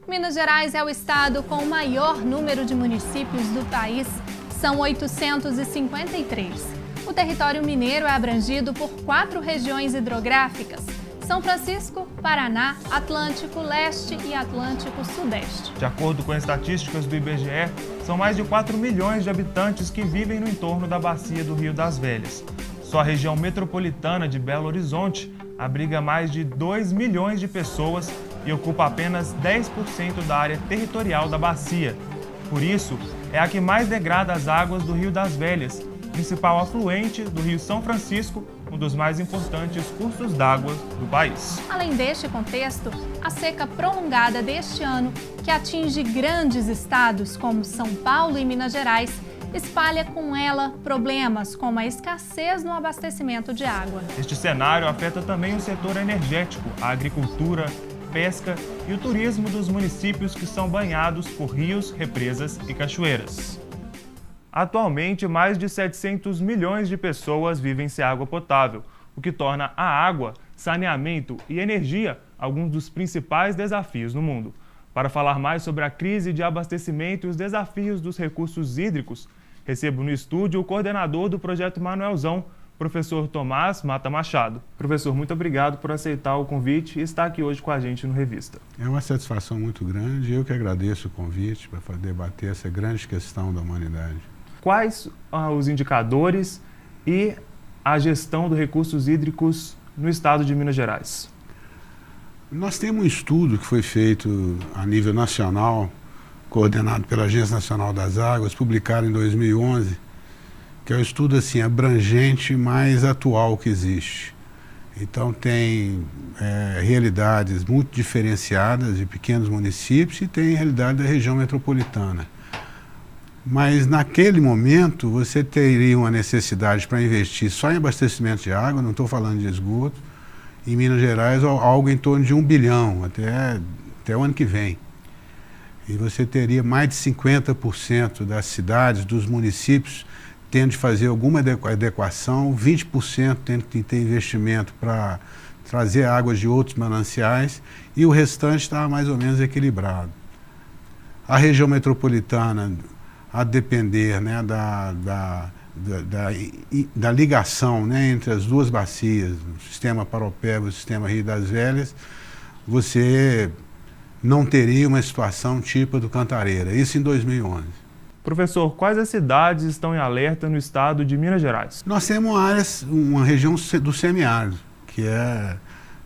Minas Gerais é o estado com o maior número de municípios do país, são 853. O território mineiro é abrangido por 4 regiões hidrográficas: São Francisco, Paraná, Atlântico Leste e Atlântico Sudeste. De acordo com estatísticas do IBGE, são mais de 4 milhões de habitantes que vivem no entorno da bacia do Rio das Velhas. Só a região metropolitana de Belo Horizonte abriga mais de 2 milhões de pessoas e ocupa apenas 10% da área territorial da bacia. Por isso, é a que mais degrada as águas do Rio das Velhas, principal afluente do Rio São Francisco, um dos mais importantes cursos d'água do país. Além deste contexto, a seca prolongada deste ano, que atinge grandes estados como São Paulo e Minas Gerais, espalha com ela problemas como a escassez no abastecimento de água. Este cenário afeta também o setor energético, a agricultura, pesca e o turismo dos municípios que são banhados por rios, represas e cachoeiras. Atualmente, mais de 700 milhões de pessoas vivem sem água potável, o que torna a água, saneamento e energia alguns dos principais desafios no mundo. Para falar mais sobre a crise de abastecimento e os desafios dos recursos hídricos, recebo no estúdio o coordenador do Projeto Manuelzão, professor Tomás Mata Machado. Professor, muito obrigado por aceitar o convite e estar aqui hoje com a gente no Revista. É uma satisfação muito grande, eu que agradeço o convite para debater essa grande questão da humanidade. Quais os indicadores e a gestão dos recursos hídricos no estado de Minas Gerais? Nós temos um estudo que foi feito a nível nacional, coordenado pela Agência Nacional das Águas, publicado em 2011, que é o estudo assim, abrangente mais atual que existe. Então tem realidades muito diferenciadas de pequenos municípios e tem a realidade da região metropolitana. Mas naquele momento você teria uma necessidade para investir só em abastecimento de água, não estou falando de esgoto, em Minas Gerais algo em torno de 1 bilhão até o ano que vem. E você teria mais de 50% das cidades, dos municípios, tendo de fazer alguma adequação, 20% tendo de ter investimento para trazer águas de outros mananciais e o restante está mais ou menos equilibrado. A região metropolitana, a depender, né, da ligação, né, entre as duas bacias, o sistema Paropeba e o sistema Rio das Velhas, você não teria uma situação tipo do Cantareira, isso em 2011. Professor, quais as cidades estão em alerta no estado de Minas Gerais? Nós temos uma região do semiárido, que é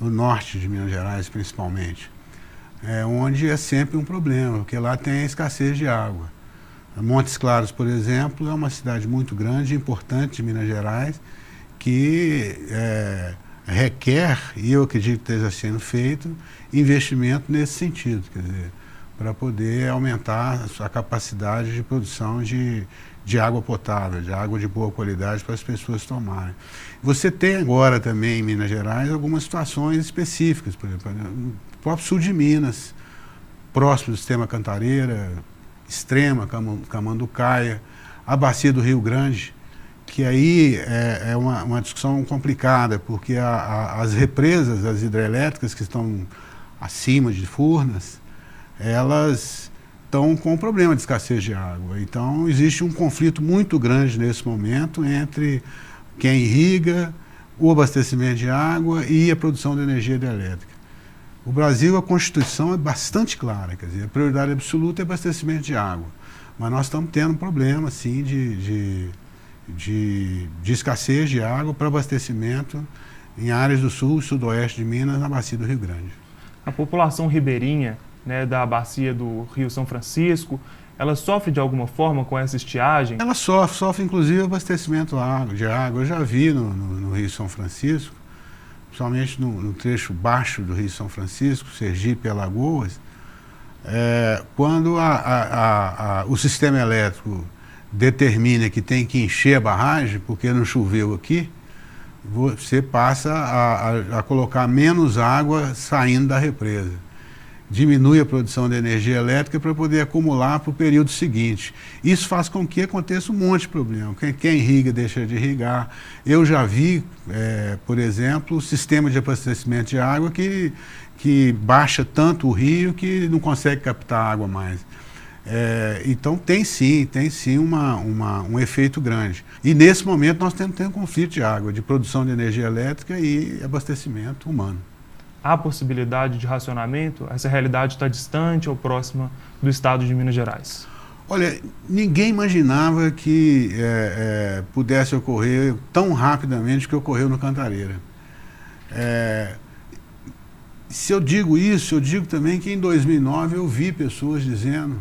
o norte de Minas Gerais principalmente, onde é sempre um problema, porque lá tem a escassez de água. Montes Claros, por exemplo, é uma cidade muito grande, importante de Minas Gerais, que requer, e eu acredito que esteja sendo feito, investimento nesse sentido, quer dizer, para poder aumentar a capacidade de produção de água potável, de água de boa qualidade para as pessoas tomarem. Você tem agora também em Minas Gerais algumas situações específicas, por exemplo, no próprio sul de Minas, próximo do sistema Cantareira, Extrema, Camanducaia, a bacia do Rio Grande, que aí é uma discussão complicada, porque as represas, as hidrelétricas que estão acima de Furnas, elas estão com problema de escassez de água. Então existe um conflito muito grande nesse momento entre quem irriga, o abastecimento de água e a produção de energia hidrelétrica. O Brasil, a Constituição é bastante clara, quer dizer, a prioridade absoluta é abastecimento de água. Mas nós estamos tendo um problema, assim, de escassez de água para abastecimento em áreas do sul e sudoeste de Minas, na bacia do Rio Grande. A população ribeirinha, né, da bacia do Rio São Francisco, ela sofre de alguma forma com essa estiagem? Ela sofre inclusive abastecimento de água. Eu já vi no Rio São Francisco, principalmente no trecho baixo do Rio São Francisco, Sergipe e Alagoas, quando o sistema elétrico determina que tem que encher a barragem, porque não choveu aqui, você passa a colocar menos água saindo da represa. diminui a produção de energia elétrica para poder acumular para o período seguinte. Isso faz com que aconteça um monte de problema. Quem irriga deixa de irrigar. Eu já vi, por exemplo, o sistema de abastecimento de água que baixa tanto o rio que não consegue captar água mais. Então tem sim um efeito grande. E nesse momento nós temos um conflito de água, de produção de energia elétrica e abastecimento humano. Há possibilidade de racionamento? Essa realidade está distante ou próxima do estado de Minas Gerais? Olha, ninguém imaginava que pudesse ocorrer tão rapidamente que ocorreu no Cantareira. Se eu digo isso, eu digo também que em 2009 eu vi pessoas dizendo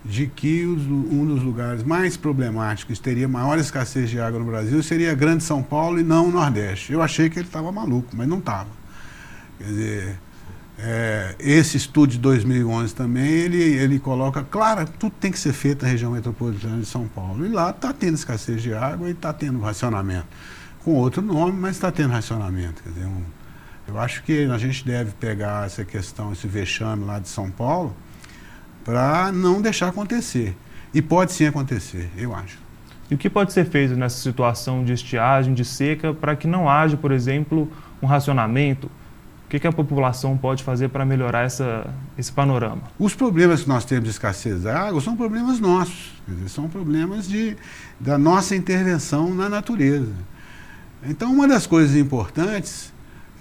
de que um dos lugares mais problemáticos, teria maior escassez de água no Brasil, seria a Grande São Paulo e não o Nordeste. Eu achei que ele estava maluco, mas não estava. Quer dizer, esse estudo de 2011 também, ele coloca, claro, tudo tem que ser feito na região metropolitana de São Paulo. E lá está tendo escassez de água e está tendo racionamento. Com outro nome, mas está tendo racionamento. Quer dizer, eu acho que a gente deve pegar essa questão, esse vexame lá de São Paulo, para não deixar acontecer. E pode sim acontecer, eu acho. E o que pode ser feito nessa situação de estiagem, de seca, para que não haja, por exemplo, um racionamento? O que a população pode fazer para melhorar esse panorama? Os problemas que nós temos de escassez de água são problemas nossos, quer dizer, são problemas da nossa intervenção na natureza. Então, uma das coisas importantes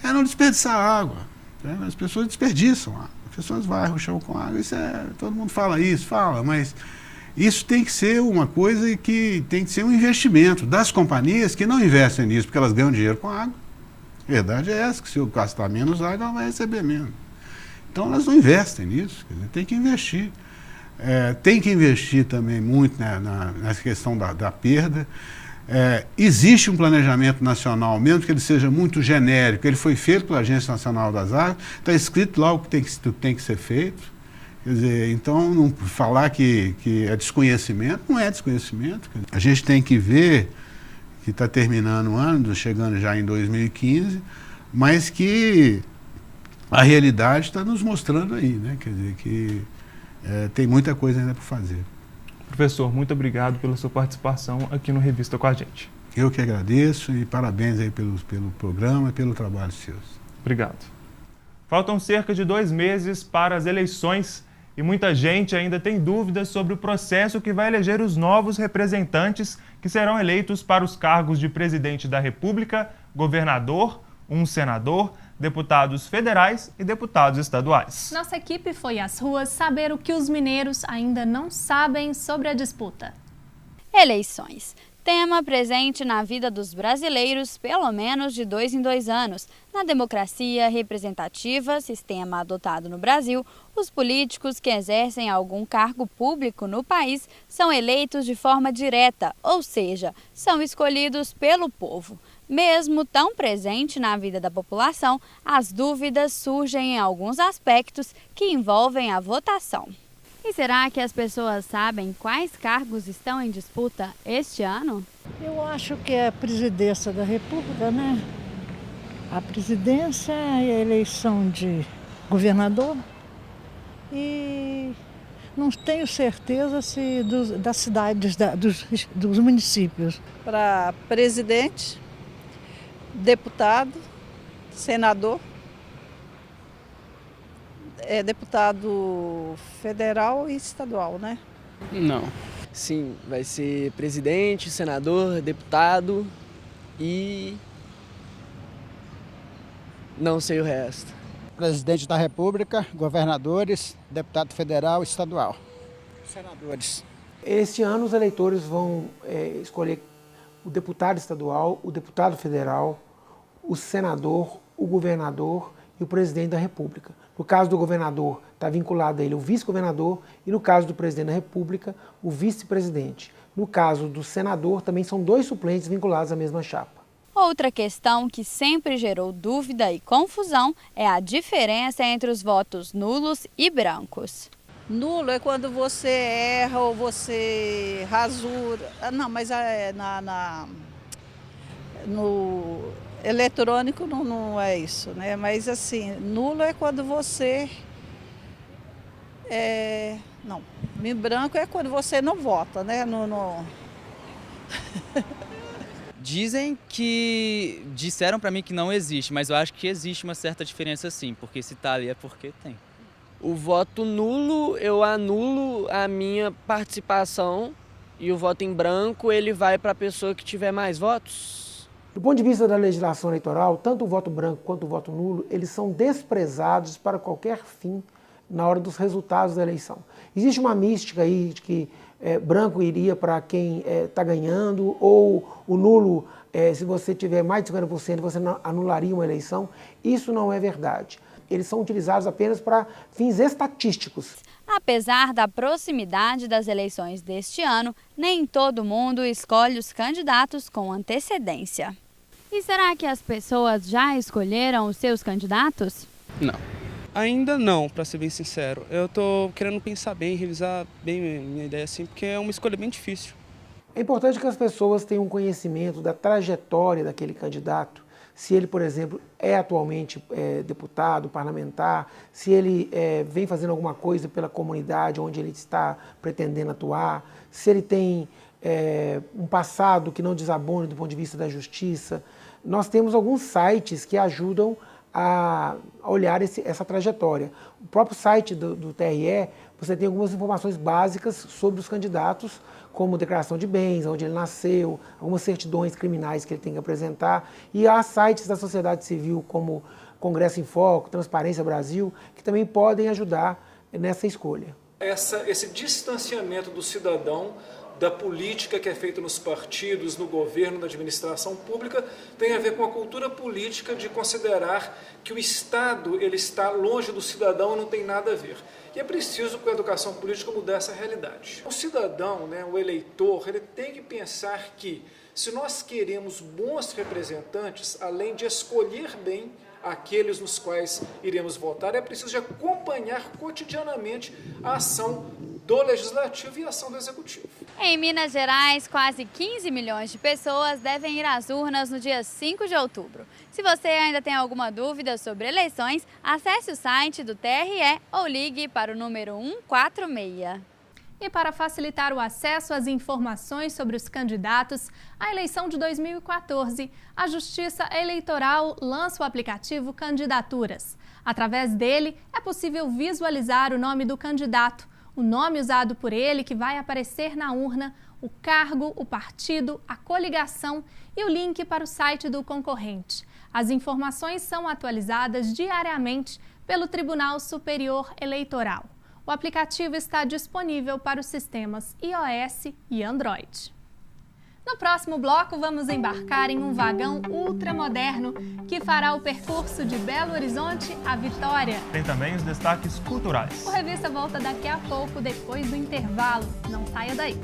é não desperdiçar água. Né? As pessoas desperdiçam água, as pessoas varrem o chão com água, todo mundo fala isso, mas isso tem que ser uma coisa que tem que ser um investimento das companhias que não investem nisso, porque elas ganham dinheiro com água. A verdade é essa, que se eu gastar menos água, ela vai receber menos. Então elas não investem nisso, quer dizer, tem que investir. Tem que investir também muito nessa questão da perda. Existe um planejamento nacional, mesmo que ele seja muito genérico, ele foi feito pela Agência Nacional das Águas, está escrito lá o que tem que ser feito. Quer dizer, então, não falar que é desconhecimento, não é desconhecimento. A gente tem que ver que está terminando o ano, chegando já em 2015, mas que a realidade está nos mostrando aí, né? Quer dizer, que tem muita coisa ainda para fazer. Professor, muito obrigado pela sua participação aqui no Revista com a gente. Eu que agradeço e parabéns aí pelo programa e pelo trabalho seus. Obrigado. Faltam cerca de 2 meses para as eleições e muita gente ainda tem dúvidas sobre o processo que vai eleger os novos representantes que serão eleitos para os cargos de presidente da República, governador, um senador, deputados federais e deputados estaduais. Nossa equipe foi às ruas saber o que os mineiros ainda não sabem sobre a disputa. Eleições. Tema presente na vida dos brasileiros pelo menos de 2 em 2 anos. Na democracia representativa, sistema adotado no Brasil, os políticos que exercem algum cargo público no país são eleitos de forma direta, ou seja, são escolhidos pelo povo. Mesmo tão presente na vida da população, as dúvidas surgem em alguns aspectos que envolvem a votação. E será que as pessoas sabem quais cargos estão em disputa este ano? Eu acho que é a presidência da República, né? A presidência e a eleição de governador. E não tenho certeza se das cidades, dos municípios. Para presidente, deputado, senador, deputado federal e estadual, né? Não. Sim, vai ser presidente, senador, deputado e não sei o resto. Presidente da República, governadores, deputado federal e estadual. Senadores. Este ano os eleitores vão escolher o deputado estadual, o deputado federal, o senador, o governador e o presidente da República. No caso do governador, está vinculado a ele o vice-governador e no caso do presidente da República, o vice-presidente. No caso do senador, também são 2 suplentes vinculados à mesma chapa. Outra questão que sempre gerou dúvida e confusão é a diferença entre os votos nulos e brancos. Nulo é quando você erra ou você rasura. Não, mas no eletrônico não é isso, né? Mas assim, nulo é quando você Não, em branco é quando você não vota, né? Disseram para mim que não existe, mas eu acho que existe uma certa diferença sim, porque se tá ali é porque tem. O voto nulo, eu anulo a minha participação e o voto em branco, ele vai para a pessoa que tiver mais votos. Do ponto de vista da legislação eleitoral, tanto o voto branco quanto o voto nulo, eles são desprezados para qualquer fim na hora dos resultados da eleição. Existe uma mística aí de que branco iria para quem está ganhando, ou o nulo, se você tiver mais de 50%, você anularia uma eleição. Isso não é verdade. Eles são utilizados apenas para fins estatísticos. Apesar da proximidade das eleições deste ano, nem todo mundo escolhe os candidatos com antecedência. E será que as pessoas já escolheram os seus candidatos? Não. Ainda não, para ser bem sincero. Eu estou querendo pensar bem, revisar bem minha ideia assim, porque é uma escolha bem difícil. É importante que as pessoas tenham conhecimento da trajetória daquele candidato. Se ele, por exemplo, é atualmente deputado, parlamentar, se ele vem fazendo alguma coisa pela comunidade onde ele está pretendendo atuar, se ele tem um passado que não desabone do ponto de vista da justiça. Nós temos alguns sites que ajudam a olhar essa trajetória. O próprio site do TRE, você tem algumas informações básicas sobre os candidatos, como declaração de bens, onde ele nasceu, algumas certidões criminais que ele tem que apresentar. E há sites da sociedade civil, como Congresso em Foco, Transparência Brasil, que também podem ajudar nessa escolha. Esse distanciamento do cidadão da política que é feita nos partidos, no governo, na administração pública, tem a ver com a cultura política de considerar que o Estado ele está longe do cidadão e não tem nada a ver. E é preciso, com a educação política, mudar essa realidade. O cidadão, o eleitor, ele tem que pensar que, se nós queremos bons representantes, além de escolher bem aqueles nos quais iremos votar, é preciso de acompanhar cotidianamente a ação do Legislativo e a ação do Executivo. Em Minas Gerais, quase 15 milhões de pessoas devem ir às urnas no dia 5 de outubro. Se você ainda tem alguma dúvida sobre eleições, acesse o site do TRE ou ligue para o número 146. E para facilitar o acesso às informações sobre os candidatos à eleição de 2014, a Justiça Eleitoral lança o aplicativo Candidaturas. Através dele, é possível visualizar o nome do candidato, o nome usado por ele que vai aparecer na urna, o cargo, o partido, a coligação e o link para o site do concorrente. As informações são atualizadas diariamente pelo Tribunal Superior Eleitoral. O aplicativo está disponível para os sistemas iOS e Android. No próximo bloco, vamos embarcar em um vagão ultramoderno que fará o percurso de Belo Horizonte a Vitória. Tem também os destaques culturais. O Revista volta daqui a pouco, depois do intervalo. Não saia daí.